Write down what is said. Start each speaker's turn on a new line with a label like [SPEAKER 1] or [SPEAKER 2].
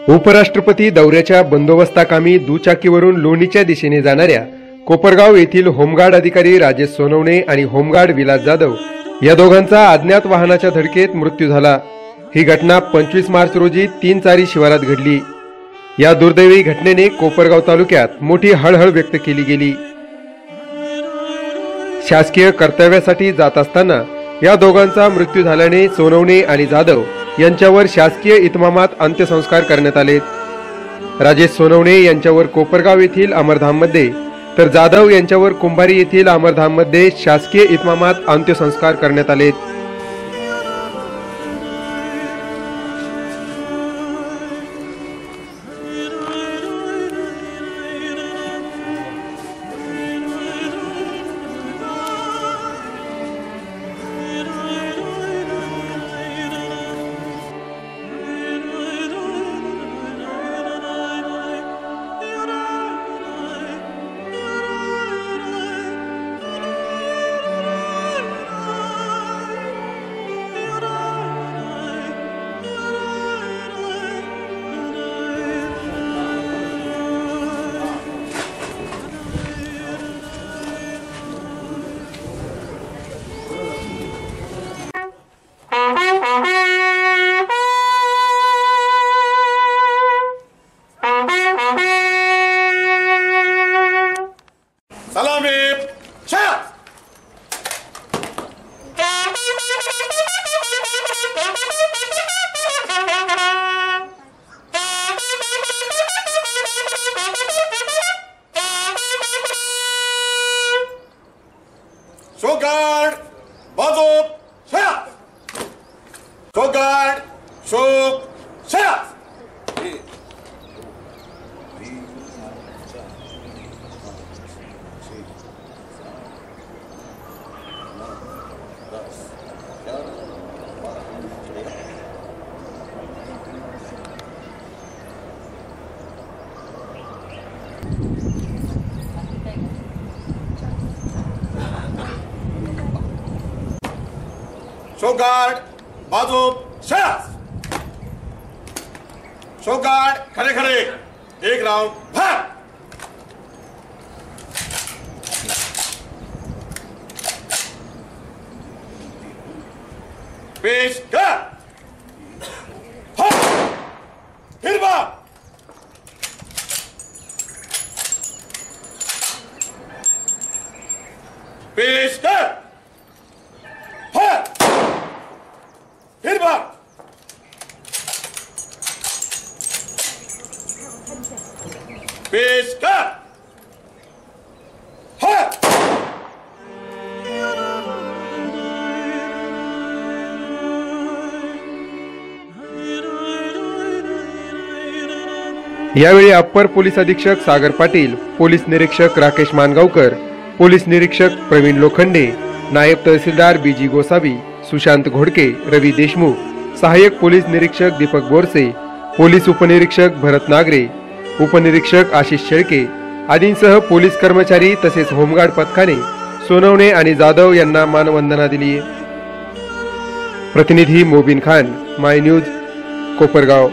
[SPEAKER 1] उपराष्ट्रपती दौऱ्याच्या बंदोबस्ताकामी दुचाकीवरून लोणीच्या दिशेने जाणाऱ्या कोपरगाव येथील होमगार्ड अधिकारी राजेश सोनवणे आणि होमगार्ड विलास जाधव या दोघांचा अज्ञात वाहनाच्या धडकेत मृत्यू झाला। ही घटना 25 मार्च रोजी 3 चारी शिवारात घडली। या दुर्दैवी घटनेने कोपरगाव तालुक्यात मोठी हळहळ व्यक्त केली गेली। शासकीय कर्तव्यासाठी जात असताना या दोघांचा मृत्यू झाल्याने सोनवणे आणि जाधव यांच्यावर शासकीय इतमामात अंत्यसंस्कार करण्यात आले। राजेश सोनवणे यांच्यावर कोपरगाव येथील अमरधाममध्ये तर जाधव यांच्यावर कुंभारी येथील अमरधाममध्ये शासकीय इतमामात अंत्यसंस्कार करण्यात आले।
[SPEAKER 2] Shogard, bazo, shaya. Shogard, shog, shaya. Shogard, bazo, shaya. Shogard, खड़े खड़े, एक राउंड, भाग. पेश कर. भाग. फिर भाग. पेश कर. भाग. फिर भाग. पेश कर. भाग.
[SPEAKER 1] यावेळी अप्पर पोलीस अधीक्षक सागर पाटील, पोलीस निरीक्षक राकेश मानगावकर, पोलीस निरीक्षक प्रवीण लोखंडे, नायब तहसीलदार बीजी गोसावी, सुशांत घोडके, रवी देशमुख, सहाय्यक पोलीस निरीक्षक दीपक बोरसे, पोलीस उपनिरीक्षक भरत नागरे, उपनिरीक्षक आशिष शेळके आदींसह पोलीस कर्मचारी तसेच होमगार्ड पथकाने सोनवणे आणि जाधव यांना मानवंदना दिली। प्रतिनिधी मोबिन खान, माय न्यूज, कोपरगाव।